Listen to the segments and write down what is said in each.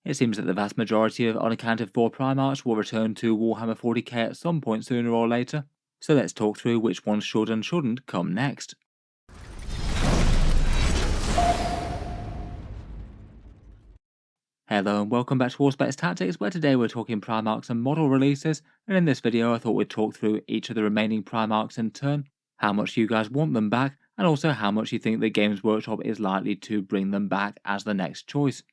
It seems that the vast majority of unaccounted for Primarchs will return to Warhammer 40k at some point sooner or later, so let's talk through which ones should and shouldn't come next. Hello and welcome back to Warspecs Tactics, where today we're talking Primarchs and model releases, and in this video I thought we'd talk through each of the remaining Primarchs in turn, how much you guys want them back, and also how much you think the Games Workshop is likely to bring them back as the next choice.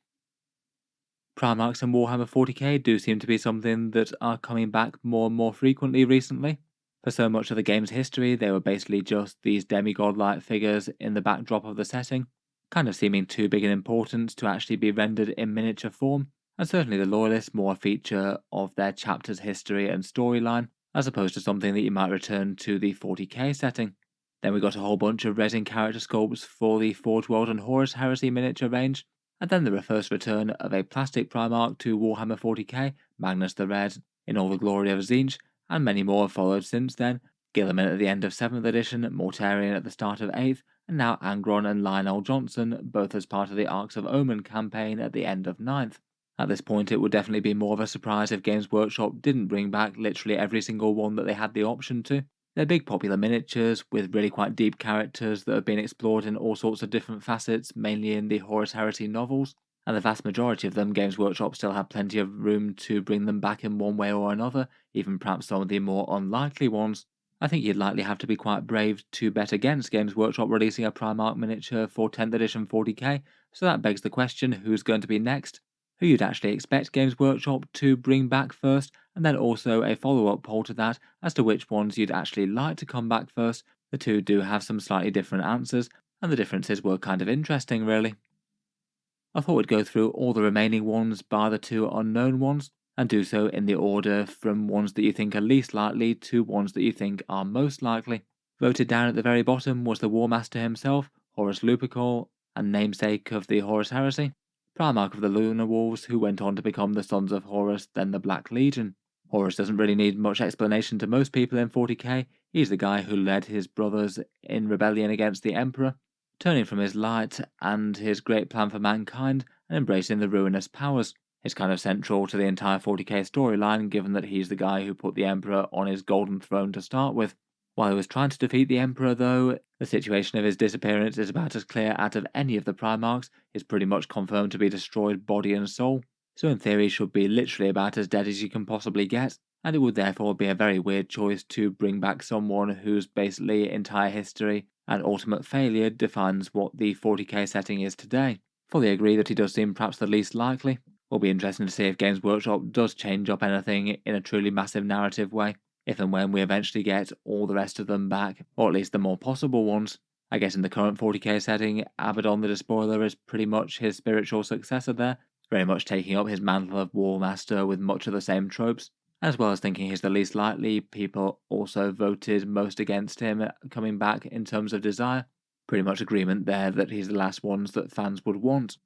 Primarchs and Warhammer 40k do seem to be something that are coming back more and more frequently recently. For so much of the game's history, they were basically just these demigod-like figures in the backdrop of the setting, kind of seeming too big in importance to actually be rendered in miniature form, and certainly the Loyalists more a feature of their chapter's history and storyline, as opposed to something that you might return to the 40k setting. Then we got a whole bunch of resin character sculpts for the Forge World and Horus Heresy miniature range, and then the first return of a plastic Primarch to Warhammer 40k, Magnus the Red, in all the glory of Tzeentch, and many more have followed since then, Guilliman at the end of 7th edition, Mortarion at the start of 8th, and now Angron and Lionel Johnson, both as part of the Arcs of Omen campaign at the end of 9th. At this point, it would definitely be more of a surprise if Games Workshop didn't bring back literally every single one that they had the option to. They're big popular miniatures, with really quite deep characters that have been explored in all sorts of different facets, mainly in the Horus Heresy novels, and the vast majority of them Games Workshop still have plenty of room to bring them back in one way or another, even perhaps some of the more unlikely ones. I think you'd likely have to be quite brave to bet against Games Workshop releasing a Primarch miniature for 10th edition 40k, so that begs the question, who's going to be next? Who you'd actually expect Games Workshop to bring back first, and then also a follow-up poll to that as to which ones you'd actually like to come back first. The two do have some slightly different answers, and the differences were kind of interesting really. I thought we'd go through all the remaining ones bar the two unknown ones, and do so in the order from ones that you think are least likely to ones that you think are most likely. Voted down at the very bottom was the War Master himself, Horus Lupercal, and namesake of the Horus Heresy, Primarch of the Lunar Wolves, who went on to become the Sons of Horus, then the Black Legion. Horus doesn't really need much explanation to most people in 40k, he's the guy who led his brothers in rebellion against the Emperor, turning from his light and his great plan for mankind and embracing the ruinous powers. It's kind of central to the entire 40k storyline, given that he's the guy who put the Emperor on his golden throne to start with. While he was trying to defeat the Emperor though, the situation of his disappearance is about as clear out of any of the Primarchs. He's pretty much confirmed to be destroyed body and soul, so in theory should be literally about as dead as you can possibly get, and it would therefore be a very weird choice to bring back someone whose basically entire history and ultimate failure defines what the 40k setting is today. Fully agree that he does seem perhaps the least likely. Will be interesting to see if Games Workshop does change up anything in a truly massive narrative way, if and when we eventually get all the rest of them back, or at least the more possible ones. I guess in the current 40k setting, Abaddon the Despoiler is pretty much his spiritual successor there, very much taking up his mantle of War Master with much of the same tropes. As well as thinking he's the least likely, people also voted most against him coming back in terms of desire. Pretty much agreement there that he's the last ones that fans would want.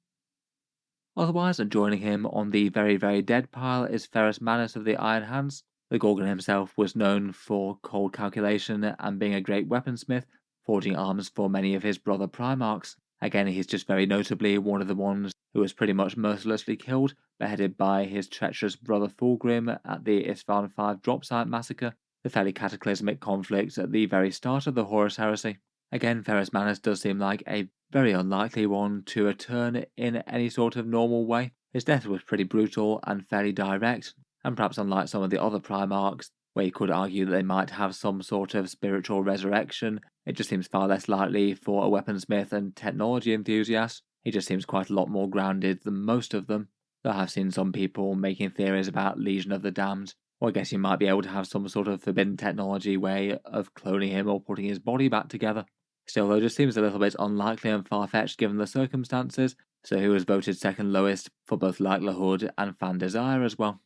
Otherwise, joining him on the very, very dead pile is Ferrus Manus of the Iron Hands. The Gorgon himself was known for cold calculation and being a great weaponsmith, forging arms for many of his brother Primarchs. Again, he's just very notably one of the ones who was pretty much mercilessly killed, beheaded by his treacherous brother Fulgrim at the Isfahan 5 drop site massacre, the fairly cataclysmic conflict at the very start of the Horus Heresy. Again, Ferrus Manus does seem like a very unlikely one to return in any sort of normal way. His death was pretty brutal and fairly direct, and perhaps unlike some of the other Primarchs, where you could argue that they might have some sort of spiritual resurrection, it just seems far less likely for a weaponsmith and technology enthusiast. He just seems quite a lot more grounded than most of them, though I have seen some people making theories about Legion of the Damned, or I guess you might be able to have some sort of forbidden technology way of cloning him or putting his body back together. Still though, just seems a little bit unlikely and far-fetched given the circumstances, so he was voted second lowest for both likelihood and fan desire as well.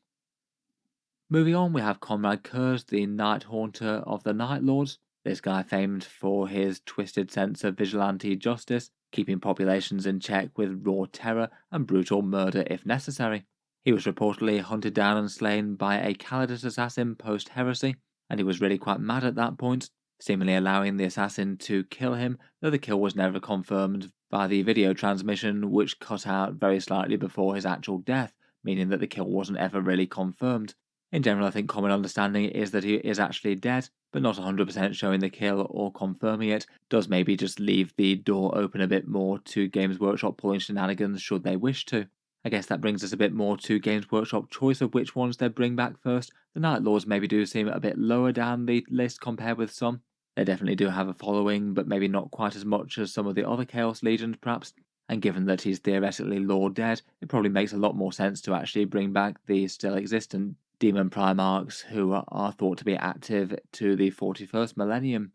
Moving on, we have Konrad Curze, the Night Haunter of the Night Lords. This guy famed for his twisted sense of vigilante justice, keeping populations in check with raw terror and brutal murder if necessary. He was reportedly hunted down and slain by a Calidus assassin post-heresy, and he was really quite mad at that point, seemingly allowing the assassin to kill him, though the kill was never confirmed by the video transmission, which cut out very slightly before his actual death, meaning that the kill wasn't ever really confirmed. In general, I think common understanding is that he is actually dead, but not 100% showing the kill or confirming it does maybe just leave the door open a bit more to Games Workshop pulling shenanigans should they wish to. I guess that brings us a bit more to Games Workshop choice of which ones they bring back first. The Night Lords maybe do seem a bit lower down the list compared with some. They definitely do have a following, but maybe not quite as much as some of the other Chaos Legions perhaps. And given that he's theoretically Lord dead, it probably makes a lot more sense to actually bring back the still existent Demon Primarchs who are thought to be active to the 41st millennium.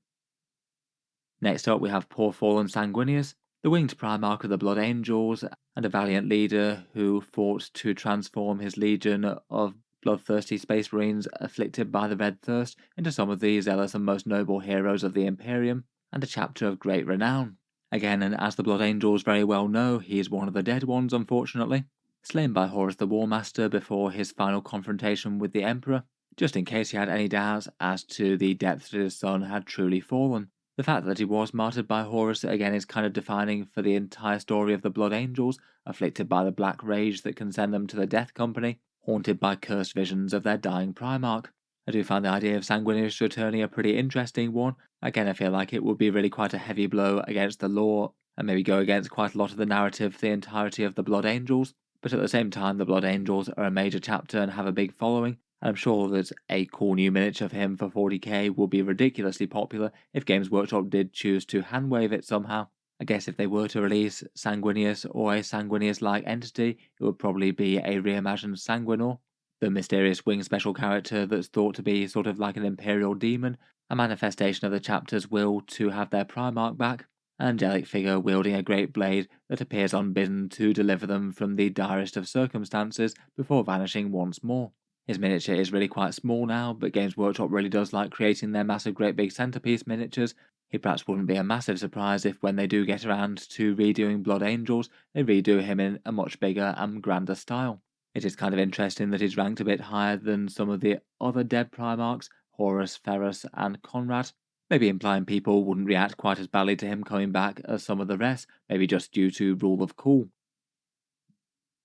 Next up we have poor fallen Sanguinius, the winged Primarch of the Blood Angels, and a valiant leader who fought to transform his legion of bloodthirsty space marines afflicted by the Red Thirst into some of the zealous and most noble heroes of the Imperium, and a chapter of great renown. Again, and as the Blood Angels very well know, he is one of the dead ones unfortunately, slain by Horus the Warmaster before his final confrontation with the Emperor, just in case he had any doubts as to the depth that his son had truly fallen. The fact that he was martyred by Horus again is kind of defining for the entire story of the Blood Angels, afflicted by the black rage that can send them to the Death Company, haunted by cursed visions of their dying Primarch. I do find the idea of Sanguinius returning a pretty interesting one. Again, I feel like it would be really quite a heavy blow against the lore, and maybe go against quite a lot of the narrative for the entirety of the Blood Angels. But at the same time, the Blood Angels are a major chapter and have a big following, and I'm sure that a cool new miniature of him for 40k will be ridiculously popular if Games Workshop did choose to handwave it somehow. I guess if they were to release Sanguinius or a Sanguinius-like entity, it would probably be a reimagined Sanguinor, the mysterious winged special character that's thought to be sort of like an Imperial demon, a manifestation of the chapter's will to have their Primarch back, an angelic figure wielding a great blade that appears unbidden to deliver them from the direst of circumstances before vanishing once more. His miniature is really quite small now, but Games Workshop really does like creating their massive great big centerpiece miniatures. It perhaps wouldn't be a massive surprise if when they do get around to redoing Blood Angels, they redo him in a much bigger and grander style. It is kind of interesting that he's ranked a bit higher than some of the other dead Primarchs, Horus, Ferrus and Konrad, maybe implying people wouldn't react quite as badly to him coming back as some of the rest, maybe just due to rule of cool.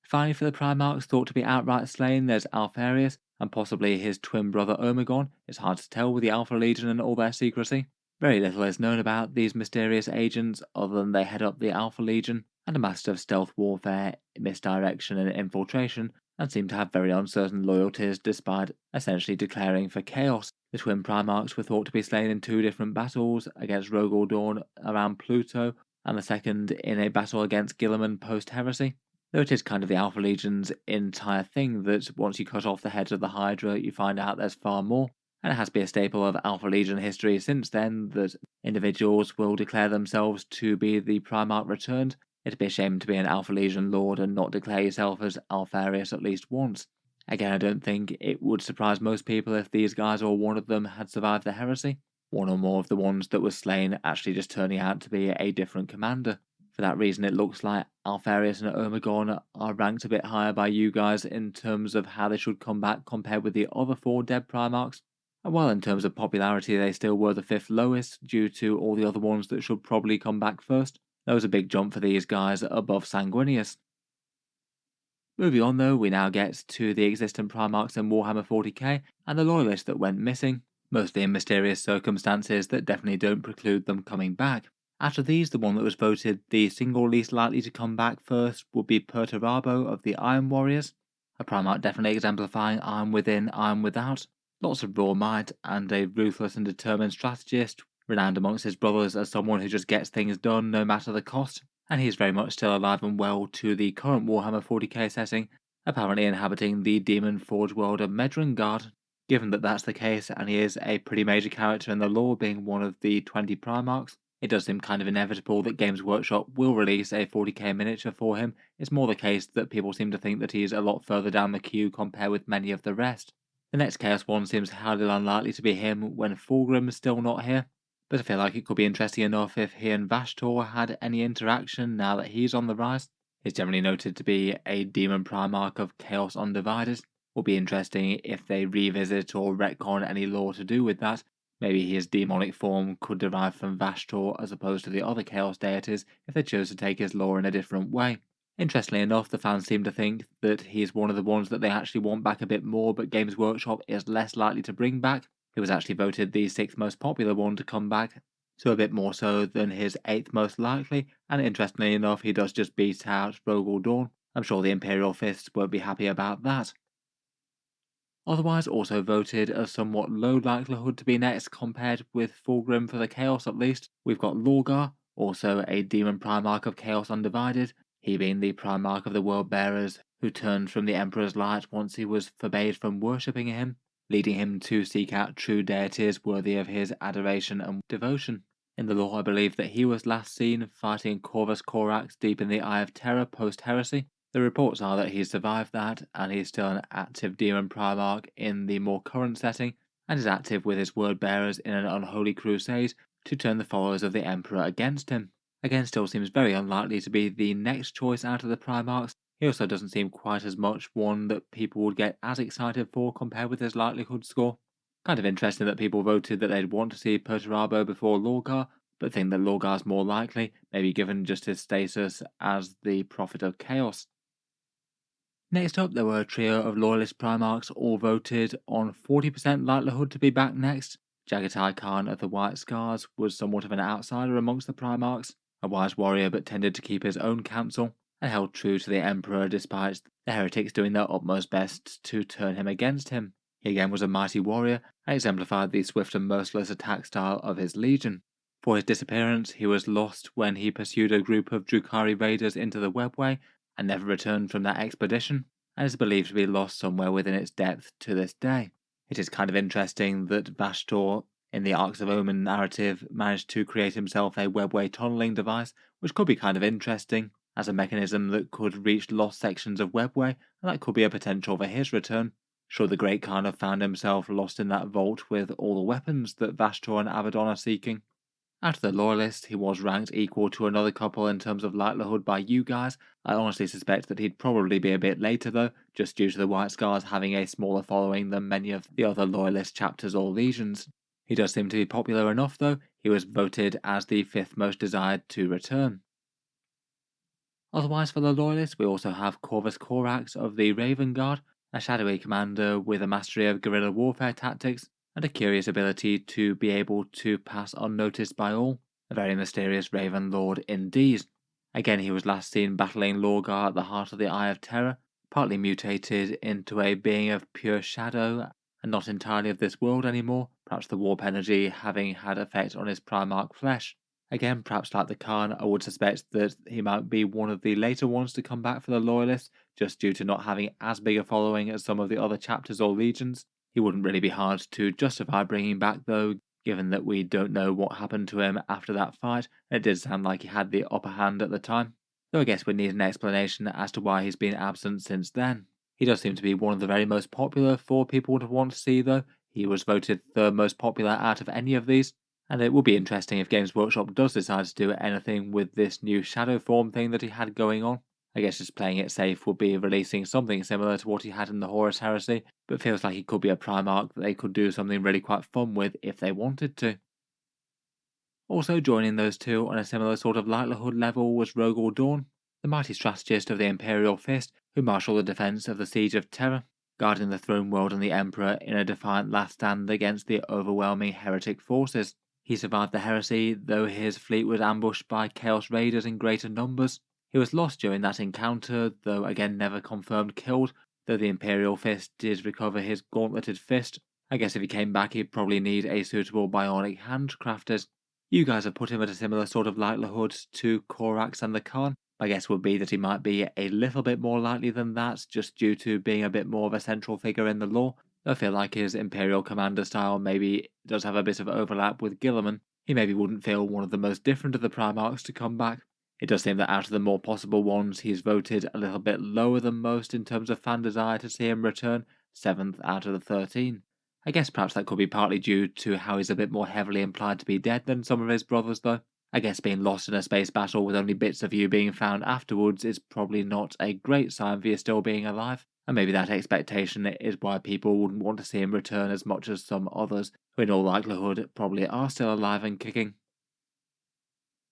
Finally, for the Primarchs thought to be outright slain, there's Alpharius, and possibly his twin brother Omegon. It's hard to tell with the Alpha Legion and all their secrecy. Very little is known about these mysterious agents other than they head up the Alpha Legion, and a master of stealth warfare, misdirection and infiltration, and seem to have very uncertain loyalties despite essentially declaring for chaos. The twin Primarchs were thought to be slain in 2 different battles, against Rogal Dorn around Pluto, and the second in a battle against Guilliman post-heresy. Though it is kind of the Alpha Legion's entire thing that once you cut off the heads of the Hydra, you find out there's far more, and it has been a staple of Alpha Legion history since then that individuals will declare themselves to be the Primarch returned. It'd be a shame to be an Alpha Legion Lord and not declare yourself as Alpharius at least once. Again, I don't think it would surprise most people if these guys or one of them had survived the heresy, one or more of the ones that were slain actually just turning out to be a different commander. For that reason, it looks like Alpharius and Omegon are ranked a bit higher by you guys in terms of how they should come back compared with the other 4 dead Primarchs. And while in terms of popularity they still were the 5th lowest due to all the other ones that should probably come back first, there was a big jump for these guys above Sanguinius. Moving on though, we now get to the existing Primarchs in Warhammer 40k and the loyalists that went missing, mostly in mysterious circumstances that definitely don't preclude them coming back. After these, the one that was voted the single least likely to come back first would be Perturabo of the Iron Warriors, a Primarch definitely exemplifying Iron within, Iron without, lots of raw might and a ruthless and determined strategist, renowned amongst his brothers as someone who just gets things done no matter the cost, and he is very much still alive and well to the current Warhammer 40k setting, apparently inhabiting the Demon Forge world of Medrengard. Given that that's the case and he is a pretty major character in the lore being one of the 20 Primarchs, it does seem kind of inevitable that Games Workshop will release a 40k miniature for him. It's more the case that people seem to think that he's a lot further down the queue compared with many of the rest. The next Chaos one seems highly unlikely to be him when Fulgrim is still not here, but I feel like it could be interesting enough if he and Vashtor had any interaction now that he's on the rise. He's generally noted to be a demon Primarch of Chaos Undivided. Will be interesting if they revisit or retcon any lore to do with that. Maybe his demonic form could derive from Vashtor as opposed to the other Chaos deities if they chose to take his lore in a different way. Interestingly enough, the fans seem to think that he's one of the ones that they actually want back a bit more, but Games Workshop is less likely to bring back. He was actually voted the 6th most popular one to come back, so a bit more so than his 8th most likely, and interestingly enough, he does just beat out Rogal Dorn. I'm sure the Imperial Fists won't be happy about that. Otherwise, also voted a somewhat low likelihood to be next compared with Fulgrim for the Chaos at least, we've got Lorgar, also a Demon Primarch of Chaos Undivided, he being the Primarch of the World Bearers who turned from the Emperor's light once he was forbade from worshipping him, leading him to seek out true deities worthy of his adoration and devotion. In the lore, I believe that he was last seen fighting Covus Corax deep in the Eye of Terror post-heresy. The reports are that he's survived that, and he's still an active demon primarch in the more current setting, and is active with his word bearers in an unholy crusade to turn the followers of the Emperor against him. Again, still seems very unlikely to be the next choice out of the Primarchs. He also doesn't seem quite as much one that people would get as excited for compared with his likelihood score. Kind of interesting that people voted that they'd want to see Perturabo before Lorgar, but think that Lorgar's more likely, maybe given just his status as the Prophet of Chaos. Next up, there were a trio of Loyalist Primarchs all voted on 40% likelihood to be back next. Jaghatai Khan of the White Scars was somewhat of an outsider amongst the Primarchs, a wise warrior but tended to keep his own counsel, and held true to the Emperor despite the heretics doing their utmost best to turn him against him. He again was a mighty warrior and exemplified the swift and merciless attack style of his legion. For his disappearance, he was lost when he pursued a group of Drukhari raiders into the webway and never returned from that expedition, and is believed to be lost somewhere within its depth to this day. It is kind of interesting that Vashtor, in the Arcs of Omen narrative, managed to create himself a webway tunneling device, which could be kind of interesting as a mechanism that could reach lost sections of webway, and that could be a potential for his return. Sure, the Great Khan have found himself lost in that vault with all the weapons that Vashtor and Abaddon are seeking. Out of the Loyalist, he was ranked equal to another couple in terms of likelihood by you guys. I honestly suspect that he'd probably be a bit later though, just due to the White Scars having a smaller following than many of the other Loyalist chapters or legions. He does seem to be popular enough though, he was voted as the 5th most desired to return. Otherwise for the Loyalists, we also have Covus Corax of the Raven Guard, a shadowy commander with a mastery of guerrilla warfare tactics, and a curious ability to be able to pass unnoticed by all. A very mysterious Raven Lord indeed. Again, he was last seen battling Lorgar at the heart of the Eye of Terror, partly mutated into a being of pure shadow and not entirely of this world anymore, perhaps the warp energy having had effect on his Primarch flesh. Again, perhaps like the Khan, I would suspect that he might be one of the later ones to come back for the Loyalists, just due to not having as big a following as some of the other chapters or legions. He wouldn't really be hard to justify bringing back though, given that we don't know what happened to him after that fight, and it did sound like he had the upper hand at the time. Though I guess we need an explanation as to why he's been absent since then. He does seem to be one of the very most popular for people to want to see though. He was voted the most popular out of any of these, and it will be interesting if Games Workshop does decide to do anything with this new shadow form thing that he had going on. I guess just playing it safe would be releasing something similar to what he had in the Horus Heresy, but feels like he could be a Primarch that they could do something really quite fun with if they wanted to. Also joining those two on a similar sort of likelihood level was Rogal Dorn, the mighty strategist of the Imperial Fist who marshalled the defense of the Siege of Terror, guarding the throne world and the Emperor in a defiant last stand against the overwhelming heretic forces. He survived the heresy, though his fleet was ambushed by Chaos Raiders in greater numbers. He was lost during that encounter, though again never confirmed killed, though the Imperial Fist did recover his gauntleted fist. I guess if he came back he'd probably need a suitable bionic hand crafted. You guys have put him at a similar sort of likelihood to Corax and the Khan. My guess would be that he might be a little bit more likely than that, just due to being a bit more of a central figure in the lore. I feel like his Imperial Commander style maybe does have a bit of overlap with Guilliman. He maybe wouldn't feel one of the most different of the Primarchs to come back. It does seem that out of the more possible ones, he's voted a little bit lower than most in terms of fan desire to see him return, 7th out of the 13. I guess perhaps that could be partly due to how he's a bit more heavily implied to be dead than some of his brothers though. I guess being lost in a space battle with only bits of you being found afterwards is probably not a great sign for you still being alive, and maybe that expectation is why people wouldn't want to see him return as much as some others, who in all likelihood probably are still alive and kicking.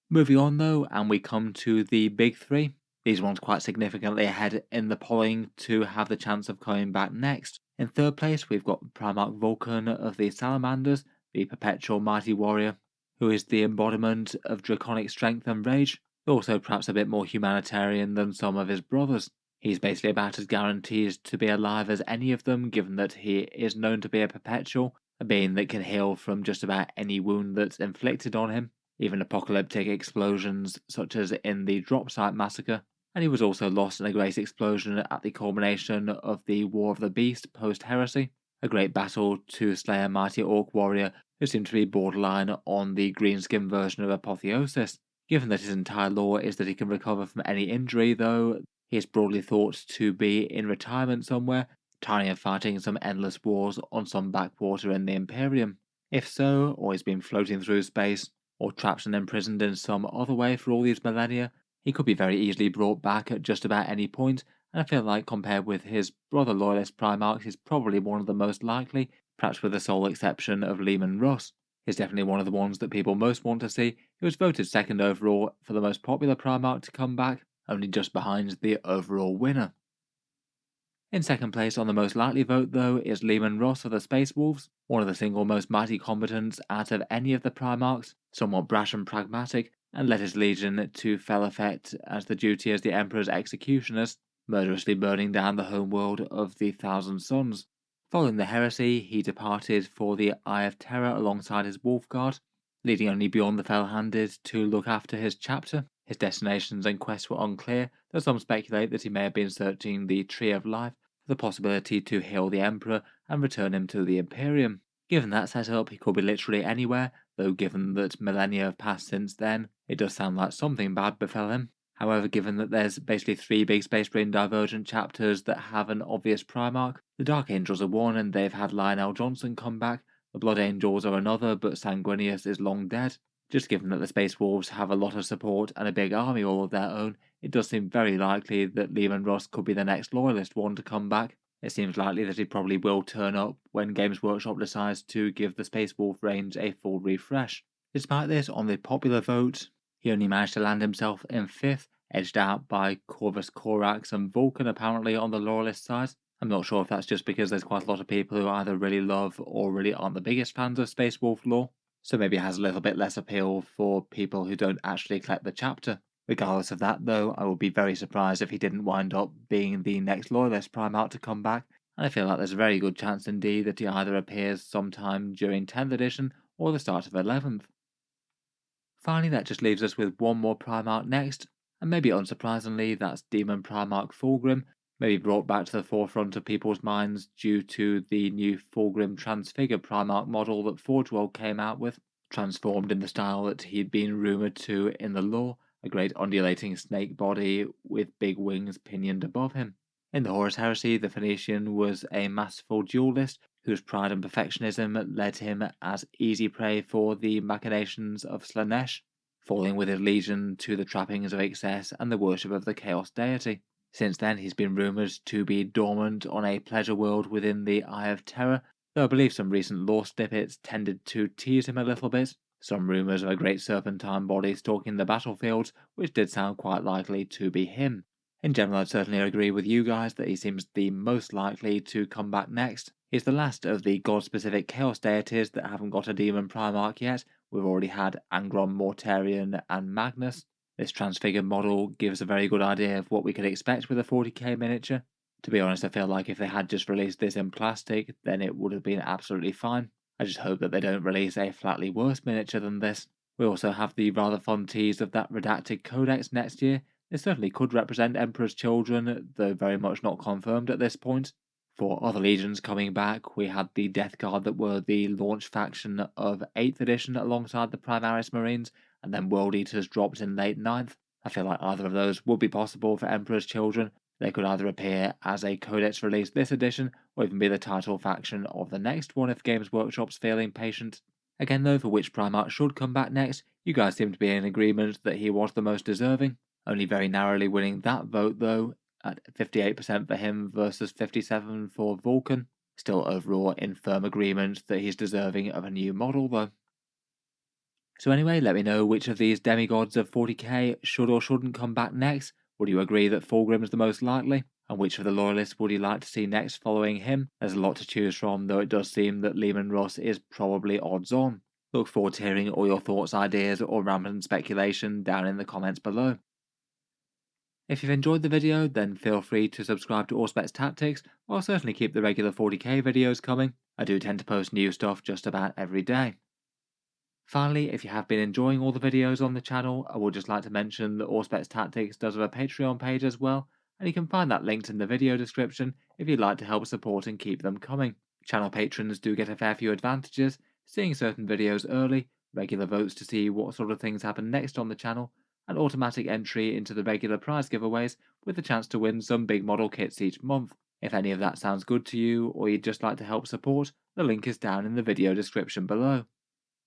Moving on though, and we come to the big three. these ones quite significantly ahead in the polling to have the chance of coming back next. In third place, we've got Primarch Vulkan of the Salamanders, the perpetual mighty warrior, who is the embodiment of draconic strength and rage, but also perhaps a bit more humanitarian than some of his brothers. He's basically about as guaranteed to be alive as any of them, given that he is known to be a perpetual, a being that can heal from just about any wound that's inflicted on him, even apocalyptic explosions such as in the Drop Site Massacre. And he was also lost in a great explosion at the culmination of the War of the Beast post-Heresy, a great battle to slay a mighty orc warrior who seemed to be borderline on the greenskin version of Apotheosis. Given that his entire lore is that he can recover from any injury, though, he is broadly thought to be in retirement somewhere, tiring of fighting some endless wars on some backwater in the Imperium. If so, or he's been floating through space, or trapped and imprisoned in some other way for all these millennia, he could be very easily brought back at just about any point, and I feel like compared with his brother loyalist Primarchs, he's probably one of the most likely, perhaps with the sole exception of Leman Russ. He's definitely one of the ones that people most want to see. He was voted second overall for the most popular Primarch to come back, only just behind the overall winner. In second place on the most likely vote, though, is Leman Russ of the Space Wolves, one of the single most mighty combatants out of any of the Primarchs, somewhat brash and pragmatic, and led his legion to fell effect as the duty as the Emperor's executioners, murderously burning down the homeworld of the Thousand Suns. Following the heresy, he departed for the Eye of Terror alongside his Wolf Guard, leading only beyond the Fell-Handed to look after his chapter. His destinations and quests were unclear, though some speculate that he may have been searching the Tree of Life for the possibility to heal the Emperor and return him to the Imperium. Given that setup, he could be literally anywhere, though given that millennia have passed since then, it does sound like something bad befell him. However, given that there's basically 3 big Space Marine Divergent chapters that have an obvious Primarch, the Dark Angels are one and they've had Lionel Johnson come back, the Blood Angels are another but Sanguinius is long dead. Just given that the Space Wolves have a lot of support and a big army all of their own, it does seem very likely that Leman Russ could be the next loyalist one to come back. It seems likely that he probably will turn up when Games Workshop decides to give the Space Wolf range a full refresh. Despite this, on the popular vote, he only managed to land himself in 5th, edged out by Covus Corax and Vulkan apparently on the loyalist side. I'm not sure if that's just because there's quite a lot of people who either really love or really aren't the biggest fans of Space Wolf lore, so maybe it has a little bit less appeal for people who don't actually collect the chapter. Regardless of that, though, I would be very surprised if he didn't wind up being the next loyalist Primarch to come back, and I feel like there's a very good chance indeed that he either appears sometime during 10th edition or the start of 11th. Finally, that just leaves us with one more Primarch next, and maybe unsurprisingly, that's Demon Primarch Fulgrim, maybe brought back to the forefront of people's minds due to the new Fulgrim Transfigured Primarch model that Forge World came out with, transformed in the style that he'd been rumoured to in the lore, a great undulating snake body with big wings pinioned above him. In the Horus Heresy, the Phoenician was a masterful duelist whose pride and perfectionism led him as easy prey for the machinations of Slanesh, falling with his legion to the trappings of excess and the worship of the Chaos deity. Since then, he's been rumoured to be dormant on a pleasure world within the Eye of Terror, though I believe some recent lore snippets tended to tease him a little bit. Some rumours of a great serpentine body stalking the battlefields, which did sound quite likely to be him. In general, I'd certainly agree with you guys that he seems the most likely to come back next. He's the last of the god-specific Chaos deities that haven't got a Demon Primarch yet. We've already had Angron, Mortarion, and Magnus. This transfigured model gives a very good idea of what we could expect with a 40k miniature. To be honest, I feel like if they had just released this in plastic, then it would have been absolutely fine. I just hope that they don't release a flatly worse miniature than this. We also have the rather fun tease of that redacted codex next year. It certainly could represent Emperor's children, though very much not confirmed at this point. For other legions coming back, we had the Death Guard that were the launch faction of 8th edition alongside the Primaris Marines, and then World Eaters dropped in late 9th. I feel like either of those would be possible for Emperor's children. They could either appear as a codex release this edition, or even be the title faction of the next one if Games Workshop's feeling patient. Again though, for which Primarch should come back next, you guys seem to be in agreement that he was the most deserving, only very narrowly winning that vote though, at 58% for him versus 57% for Vulkan. Still overall in firm agreement that he's deserving of a new model though. So anyway, let me know which of these demigods of 40k should or shouldn't come back next. Would you agree that Fulgrim is the most likely? And which of the loyalists would you like to see next following him? There's a lot to choose from, though it does seem that Leman Russ is probably odds on. Look forward to hearing all your thoughts, ideas, or rampant speculation down in the comments below. If you've enjoyed the video, then feel free to subscribe to Auspex Tactics, or I'll certainly keep the regular 40k videos coming. I do tend to post new stuff just about every day. Finally, if you have been enjoying all the videos on the channel, I would just like to mention that Auspex Tactics does have a Patreon page as well, and you can find that linked in the video description if you'd like to help support and keep them coming. Channel patrons do get a fair few advantages, seeing certain videos early, regular votes to see what sort of things happen next on the channel, and automatic entry into the regular prize giveaways with the chance to win some big model kits each month. If any of that sounds good to you, or you'd just like to help support, the link is down in the video description below.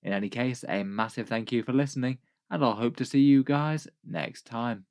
In any case, a massive thank you for listening, and I'll hope to see you guys next time.